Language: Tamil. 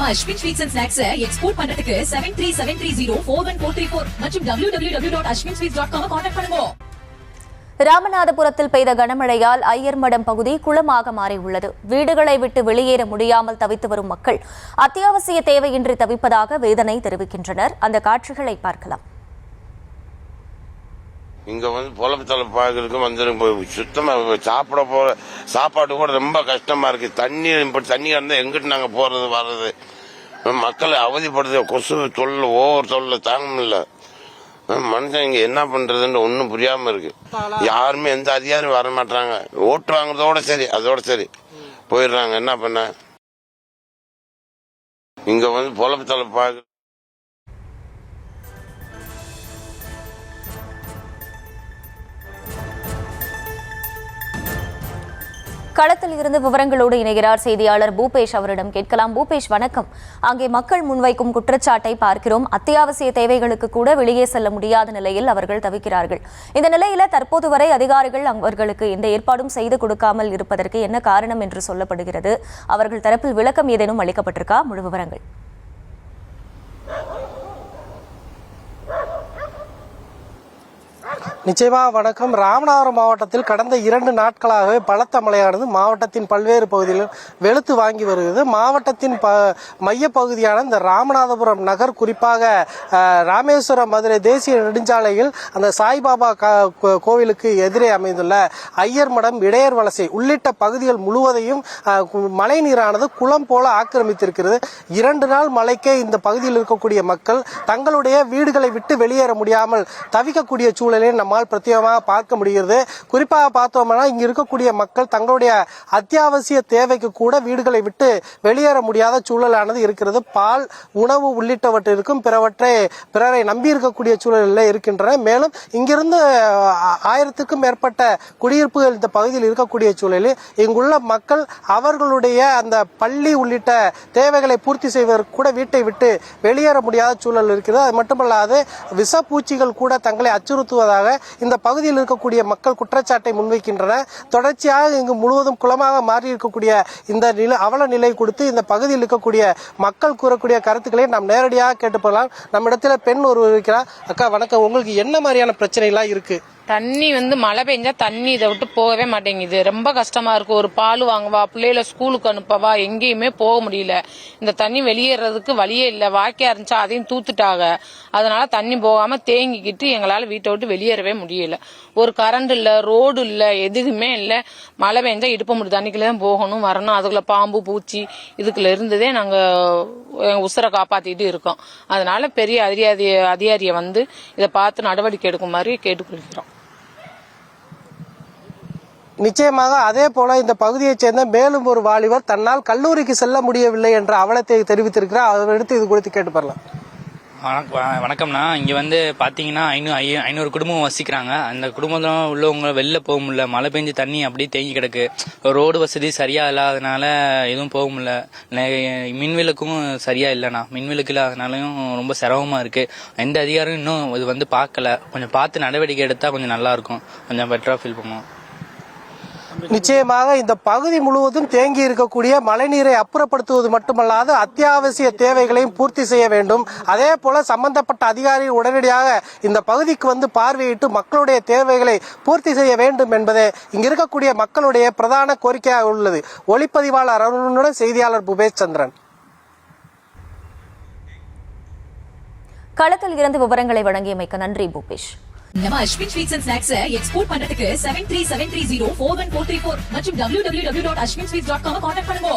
நம்ம Ashwin sweets and snacks export பண்றதுக்கு 7373041434 மற்றும் www.ashwinsweets.com கான்டாக்ட் பண்ணுங்க. ராமநாதபுரத்தில் பெய்த கனமழையால் ஐயர்மடம் பகுதி குளமாக மாறியுள்ளது. வீடுகளை விட்டு வெளியேற முடியாமல் தவித்து வரும் மக்கள் அத்தியாவசிய தேவையின்றி தவிப்பதாக வேதனை தெரிவிக்கின்றனர். அந்த காட்சிகளை பார்க்கலாம். இங்க பொலப்பத்தலை பார்க்கறதுக்கு வந்து சுத்தமா சாப்பிட போற சாப்பாடு கூட ரொம்ப கஷ்டமா இருக்கு. தண்ணி இருந்தா எங்கிட்டு நாங்க போறது வர்றது, மக்களை அவதிப்படுது. கொசு தொல்லை ஓவர் தொல்லை தாங்க முடியல. மனுஷன் இங்க என்ன பண்றதுன்னு ஒன்னும் புரியாம இருக்கு. யாருமே எந்த அதிகாரம் வர மாட்டாங்க. ஓட்டு வாங்குறதோட சரி, அதோட சரி போயிடுறாங்க. என்ன பண்ண இங்க பொலப்பத்தலை பார்க்க களத்தில் இருந்து விவரங்களோடு இணைகிறார் செய்தியாளர் பூபேஷ். அவரிடம் கேட்கலாம். பூபேஷ், வணக்கம். அங்கே மக்கள் முன்வைக்கும் குற்றச்சாட்டை பார்க்கிறோம். அத்தியாவசிய தேவைகளுக்கு கூட வெளியே செல்ல முடியாத நிலையில் அவர்கள் தவிக்கிறார்கள். இந்த நிலையில தற்போது வரை அதிகாரிகள் அவர்களுக்கு எந்த ஏற்பாடும் செய்து கொடுக்காமல் இருப்பதற்கு என்ன காரணம் என்று சொல்லப்படுகிறது? அவர்கள் தரப்பில் விளக்கம் ஏதேனும் அளிக்கப்பட்டிருக்கா? முழு விவரங்கள். நிச்சயமா வணக்கம். ராமநாதபுரம் மாவட்டத்தில் கடந்த 2 நாட்களாகவே பலத்த மழையானது மாவட்டத்தின் பல்வேறு பகுதிகளில் வெளுத்து வாங்கி வருகிறது. மாவட்டத்தின் மைய பகுதியான இந்த ராமநாதபுரம் நகர், குறிப்பாக ராமேஸ்வரம் மதுரை தேசிய நெடுஞ்சாலையில் அந்த சாய்பாபா கோவிலுக்கு எதிரே அமைந்துள்ள ஐயர்மடம், இடையர் வலசை உள்ளிட்ட பகுதிகள் முழுவதையும் மழை நீரானது குளம் போல ஆக்கிரமித்திருக்கிறது. 2 நாள் மழைக்கே இந்த பகுதியில் இருக்கக்கூடிய மக்கள் தங்களுடைய வீடுகளை விட்டு வெளியேற முடியாமல் தவிக்கக்கூடிய சூழலை நம்மால் பிரத்யேகமாக பார்க்க முடிகிறது. குறிப்பாக பார்த்தோம்னா இங்க இருக்கக்கூடிய மக்கள் தங்களுடைய அத்தியாவசிய தேவைக்கு கூட வீடுகளை விட்டு வெளியேற முடியாத சூழலானது இருக்கிறது. பால், உணவு உள்ளிட்டவற்றிற்கும் பிறரை நம்பி இருக்கக்கூடிய சூழலில் இருக்கின்றன. மேலும் இங்கிருந்து 1000க்கும் மேற்பட்ட குடியிருப்புகள் இந்த பகுதியில் இருக்கக்கூடிய சூழலில் இங்குள்ள மக்கள் அவர்களுடைய அந்த பள்ளி உள்ளிட்ட தேவைகளை பூர்த்தி செய்வதற்கு கூட வீட்டை விட்டு வெளியேற முடியாத சூழல் இருக்கிறது. அது மட்டுமல்லாது விஷப்பூச்சிகள் கூட தங்களை அச்சுறுத்துவதாக இந்த பகுதியில் இருக்கக்கூடிய மக்கள் குற்றச்சாட்டை முன்வைக்கின்றன. தொடர்ச்சியாக இங்கு முழுவதும் குளமாக மாறி இருக்கக்கூடிய இந்த அவல நிலை கொடுத்து இந்த பகுதியில் இருக்கக்கூடிய மக்கள் கூறக்கூடிய கருத்துக்களை நாம் நேரடியாக கேட்டுப்போகலாம். நம்ம இடத்துல பெண் ஒருவர் இருக்கிறார். அக்கா வணக்கம். உங்களுக்கு என்ன மாதிரியான பிரச்சனைலாம் இருக்கு? தண்ணி மழை பெஞ்சா தண்ணி இதை விட்டு போகவே மாட்டேங்குது. ரொம்ப கஷ்டமா இருக்கு. ஒரு பால் வாங்கவா, பிள்ளைகளை ஸ்கூலுக்கு அனுப்பவா, எங்கேயுமே போக முடியல. இந்த தண்ணி வெளியேறதுக்கு வழியே இல்லை. வாய்க்கா இருந்துச்சா அதையும் தூத்துட்டாங்க. அதனால தண்ணி போகாம தேங்கிக்கிட்டு எங்களால வீட்டை விட்டு வெளியேறவே முடியல. ஒரு கரண்ட் இல்ல, ரோடு இல்ல, எதுவுமே இல்ல. மழை பெஞ்சா இடுப்ப முடியும் தண்ணிக்குள்ள தான் போகணும் வரணும். அதுக்குள்ள பாம்பு பூச்சி இதுக்குள்ள இருந்ததே நாங்க உசுரை காப்பாத்திட்டு இருக்கோம். அதனால பெரிய அதிகாரியை இதை பார்த்து நடவடிக்கை எடுக்குமாறு கேட்டுக்கொள்கிறோம். நிச்சயமாக அதே போல இந்த பகுதியைச் சேர்ந்த மேலும் ஒரு வாலிபர் தன்னால் கல்லூரிக்கு செல்ல முடியவில்லை என்ற அவலத்தை தெரிவித்திருக்கிறார். அதை எடுத்து இது குறித்து கேட்டு பெறலாம். வணக்கம்ண்ணா. இங்கே பார்த்தீங்கன்னா 500 குடும்பம் வசிக்கிறாங்க. அந்த குடும்பத்தில் உள்ளவங்க வெளில போக முடியல. மழை பெஞ்சு தண்ணி அப்படியே தேங்கி கிடக்கு. ரோடு வசதி சரியா இல்லாதனால எதுவும் போக முடியல. மின்விளக்கும் சரியா இல்லைண்ணா. மின்விளக்கு இல்லாதனாலையும் ரொம்ப சிரமமாக இருக்கு. எந்த அதிகாரம் இன்னும் இது பார்க்கல. கொஞ்சம் பார்த்து நடவடிக்கை எடுத்தால் கொஞ்சம் நல்லா இருக்கும். கொஞ்சம் பெட்டராக ஃபீல் பண்ணுவோம். நிச்சயமாக இந்த பகுதி முழுவதும் தேங்கி இருக்கக்கூடிய மழைநீரை அப்புறப்படுத்துவது மட்டுமல்லாது அத்தியாவசிய தேவைகளையும் பூர்த்தி செய்ய வேண்டும். அதே போல சம்பந்தப்பட்ட அதிகாரிகள் உடனடியாக இந்த பகுதிக்கு பார்வையிட்டு மக்களுடைய தேவைகளை பூர்த்தி செய்ய வேண்டும் என்பதே இங்க இருக்கக்கூடிய மக்களுடைய பிரதான கோரிக்கையாக உள்ளது. ஒளிப்பதிவாளர் அருணுடன் செய்தியாளர் பூபேஷ் சந்திரன். களத்தில் இருந்து விவரங்களை வழங்கியமைக்க நன்றி பூபேஷ். நம்ம Ashwin sweets and snacks export பண்றதுக்கு 7373041434 மற்றும் www.ashwinsweets.com கான்டாக்ட் பண்ணுங்க.